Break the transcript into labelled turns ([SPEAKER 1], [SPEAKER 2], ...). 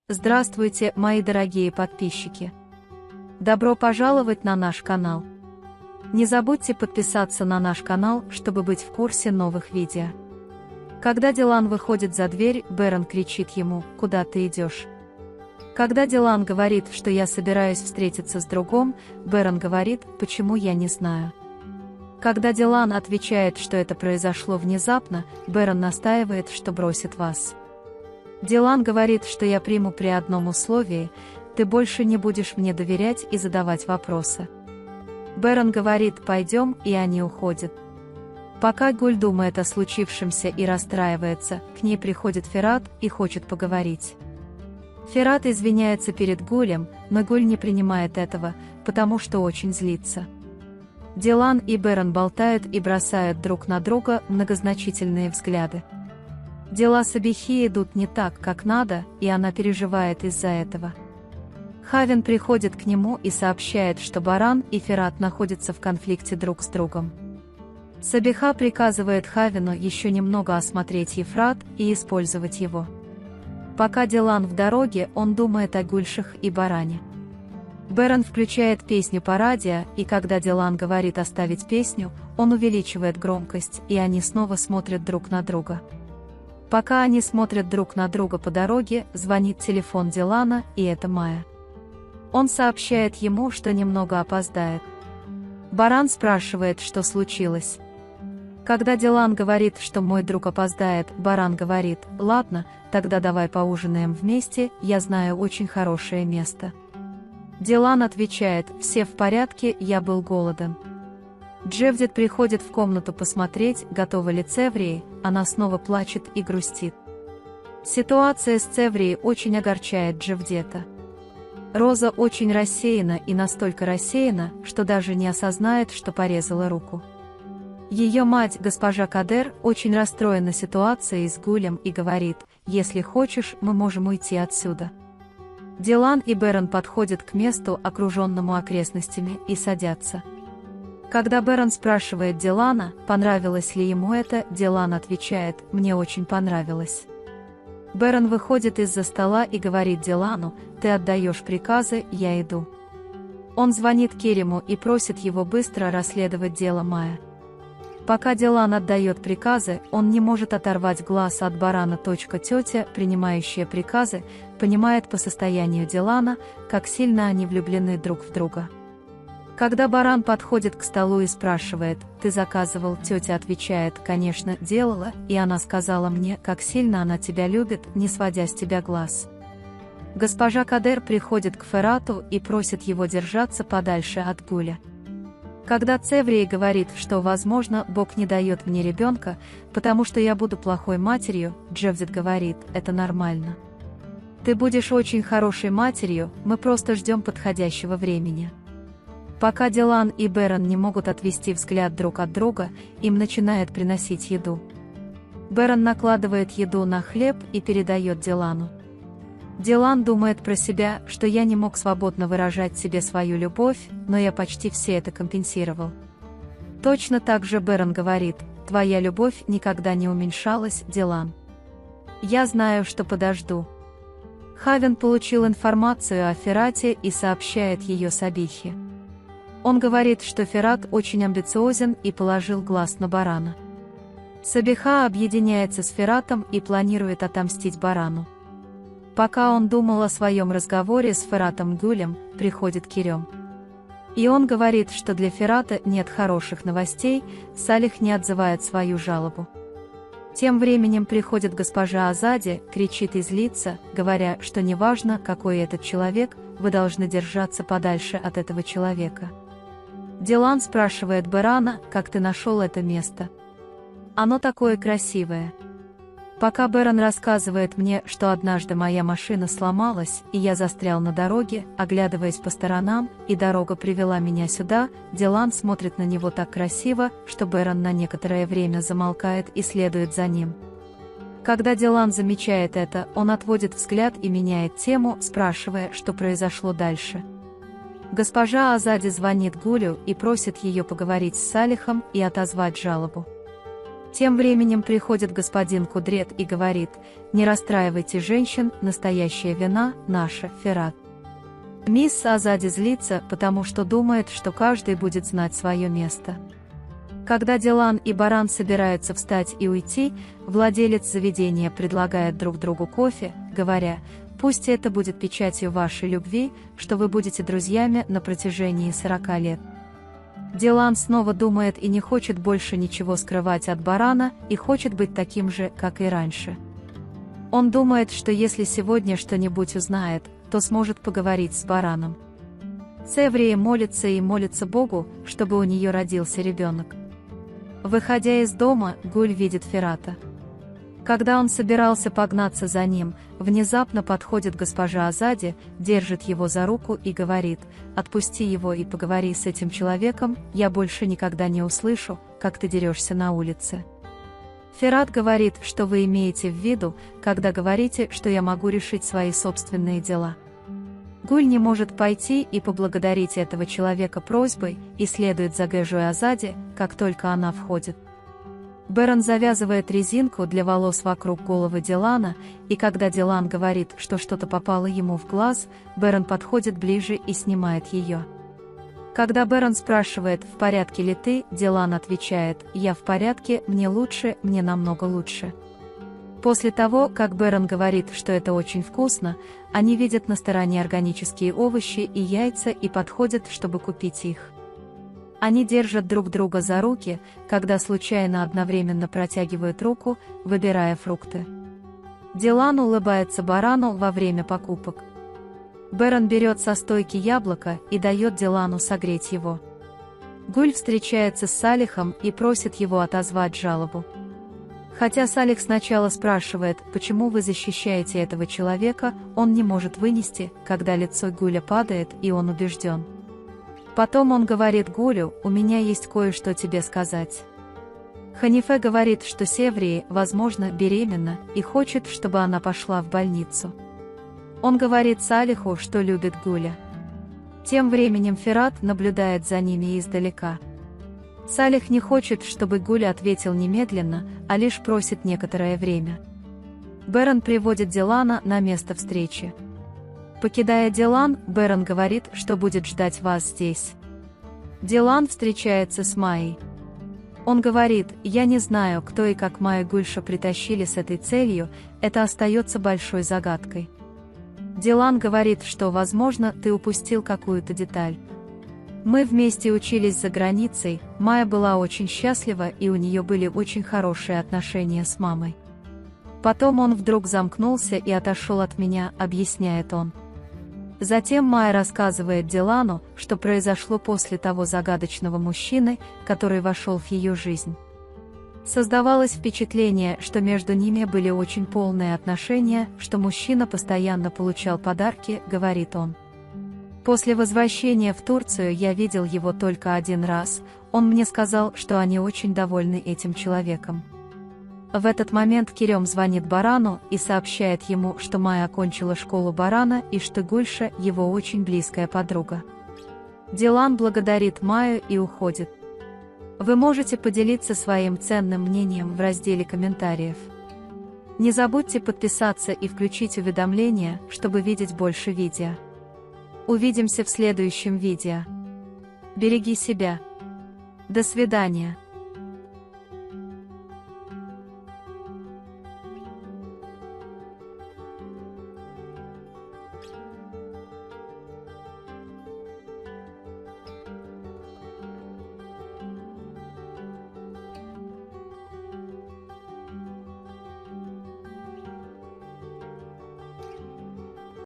[SPEAKER 1] Здравствуйте, мои дорогие подписчики! Добро пожаловать на наш канал! Не забудьте подписаться на наш канал, чтобы быть в курсе новых видео. Когда Дилан выходит за дверь, Бэрон кричит ему: «Куда ты идешь?». Когда Дилан говорит, что я собираюсь встретиться с другом, Бэрон говорит: «Почему, я не знаю». Когда Дилан отвечает, что это произошло внезапно, Бэрон настаивает, что бросит вас. Дилан говорит, что я приму при одном условии: ты больше не будешь мне доверять и задавать вопросы. Бэрон говорит: пойдем, и они уходят. Пока Гуль думает о случившемся и расстраивается, к ней приходит Ферат и хочет поговорить. Ферат извиняется перед Гулем, но Гуль не принимает этого, потому что очень злится. Дилан и Бэрон болтают и бросают друг на друга многозначительные взгляды. Дела с Абихи идут не так, как надо, и она переживает из-за этого. Хавин приходит к нему и сообщает, что Баран и Ферат находятся в конфликте друг с другом. Сабиха приказывает Хавину еще немного осмотреть Ефрат и использовать его. Пока Дилан в дороге, он думает о Гульшах и Баране. Бэрон включает песню по радио, и когда Дилан говорит оставить песню, он увеличивает громкость, и они снова смотрят друг на друга. Пока они смотрят друг на друга по дороге, звонит телефон Дилана, и это Майя. Он сообщает ему, что немного опоздает. Баран спрашивает, что случилось. Когда Дилан говорит, что мой друг опоздает, Баран говорит: «Ладно, тогда давай поужинаем вместе, я знаю очень хорошее место». Дилан отвечает: «Все в порядке, я был голоден». Джевдет приходит в комнату посмотреть, готовы ли Цеврии, она снова плачет и грустит. Ситуация с Цеврией очень огорчает Джевдета. Роза очень рассеяна и настолько рассеяна, что даже не осознает, что порезала руку. Ее мать, госпожа Кадер, очень расстроена ситуацией с Гулем и говорит: «Если хочешь, мы можем уйти отсюда». Дилан и Бэрон подходят к месту, окруженному окрестностями, и садятся. Когда Бэрон спрашивает Дилана, понравилось ли ему это, Дилан отвечает: «Мне очень понравилось». Бэрон выходит из-за стола и говорит Дилану: «Ты отдаешь приказы, я иду». Он звонит Керему и просит его быстро расследовать дело Майя. Пока Дилан отдает приказы, он не может оторвать глаз от Барана. Тетя, принимающая приказы, понимает по состоянию Дилана, как сильно они влюблены друг в друга. Когда Баран подходит к столу и спрашивает: «Ты заказывал?», тетя отвечает: «Конечно, делала, и она сказала мне, как сильно она тебя любит, не сводя с тебя глаз». Госпожа Кадер приходит к Ферату и просит его держаться подальше от Гуля. Когда Цеврия говорит, что, возможно, Бог не дает мне ребенка, потому что я буду плохой матерью, Джевдет говорит: «Это нормально. Ты будешь очень хорошей матерью, мы просто ждем подходящего времени». Пока Дилан и Бэрон не могут отвести взгляд друг от друга, им начинает приносить еду. Бэрон накладывает еду на хлеб и передает Дилану. Дилан думает про себя, что я не мог свободно выражать себе свою любовь, но я почти все это компенсировал. Точно так же Бэрон говорит: «Твоя любовь никогда не уменьшалась, Дилан. Я знаю, что подожду». Хавин получил информацию о Ферате и сообщает ее Сабихе. Он говорит, что Ферат очень амбициозен и положил глаз на Барана. Сабиха объединяется с Фератом и планирует отомстить Барану. Пока он думал о своем разговоре с Фератом Гулем, приходит Керем. И он говорит, что для Ферата нет хороших новостей, Салих не отзывает свою жалобу. Тем временем приходит госпожа Азади, кричит и злится, говоря, что неважно, какой этот человек, вы должны держаться подальше от этого человека. Дилан спрашивает Барана: «Как ты нашел это место? Оно такое красивое». Пока Бэрон рассказывает мне, что однажды моя машина сломалась, и я застрял на дороге, оглядываясь по сторонам, и дорога привела меня сюда, Дилан смотрит на него так красиво, что Бэрон на некоторое время замолкает и следует за ним. Когда Дилан замечает это, он отводит взгляд и меняет тему, спрашивая, что произошло дальше. Госпожа Азади звонит Гулю и просит ее поговорить с Салихом и отозвать жалобу. Тем временем приходит господин Кудрет и говорит: «Не расстраивайте женщин, настоящая вина наша, Ферат». Мисс Азади злится, потому что думает, что каждый будет знать свое место. Когда Дилан и Баран собираются встать и уйти, владелец заведения предлагает друг другу кофе, говоря: «Пусть это будет печатью вашей любви, что вы будете друзьями на протяжении 40 лет». Дилан снова думает и не хочет больше ничего скрывать от Барана и хочет быть таким же, как и раньше. Он думает, что если сегодня что-нибудь узнает, то сможет поговорить с Бараном. Севрия молится и молится Богу, чтобы у нее родился ребенок. Выходя из дома, Гуль видит Ферата. Когда он собирался погнаться за ним, внезапно подходит госпожа Азади, держит его за руку и говорит: «Отпусти его и поговори с этим человеком, я больше никогда не услышу, как ты дерешься на улице». Ферат говорит: «Что вы имеете в виду, когда говорите, что я могу решить свои собственные дела?» Гуль не может пойти и поблагодарить этого человека просьбой и следует за Гэжуй Азади, как только она входит. Берон завязывает резинку для волос вокруг головы Дилана, и когда Дилан говорит, что что-то попало ему в глаз, Берон подходит ближе и снимает ее. Когда Берон спрашивает: «В порядке ли ты?», Дилан отвечает: «Я в порядке, мне лучше, мне намного лучше». После того, как Берон говорит, что это очень вкусно, они видят на стороне органические овощи и яйца и подходят, чтобы купить их. Они держат друг друга за руки, когда случайно одновременно протягивают руку, выбирая фрукты. Дилан улыбается Барану во время покупок. Берон берет со стойки яблоко и дает Дилану согреть его. Гуль встречается с Салихом и просит его отозвать жалобу. Хотя Салих сначала спрашивает: «Почему вы защищаете этого человека?», он не может вынести, когда лицо Гуля падает, и он убежден. Потом он говорит Гулю: «У меня есть кое-что тебе сказать». Ханифе говорит, что Севрии, возможно, беременна и хочет, чтобы она пошла в больницу. Он говорит Салиху, что любит Гуля. Тем временем Ферат наблюдает за ними издалека. Салих не хочет, чтобы Гуль ответил немедленно, а лишь просит некоторое время. Берон приводит Дилана на место встречи. Покидая Дилан, Берон говорит, что будет ждать вас здесь. Дилан встречается с Майей. Он говорит: «Я не знаю, кто и как Майя Гульша притащили с этой целью, это остается большой загадкой». Дилан говорит, что, возможно, ты упустил какую-то деталь. Мы вместе учились за границей, Майя была очень счастлива и у нее были очень хорошие отношения с мамой. Потом он вдруг замкнулся и отошел от меня, объясняет он. Затем Майя рассказывает Дилану, что произошло после того загадочного мужчины, который вошел в ее жизнь. Создавалось впечатление, что между ними были очень полные отношения, что мужчина постоянно получал подарки, говорит он. После возвращения в Турцию я видел его только один раз, он мне сказал, что они очень довольны этим человеком. В этот момент Керем звонит Барану и сообщает ему, что Майя окончила школу Барана и что Гульша – его очень близкая подруга. Дилан благодарит Майю и уходит. Вы можете поделиться своим ценным мнением в разделе комментариев. Не забудьте подписаться и включить уведомления, чтобы видеть больше видео. Увидимся в следующем видео. Береги себя. До свидания.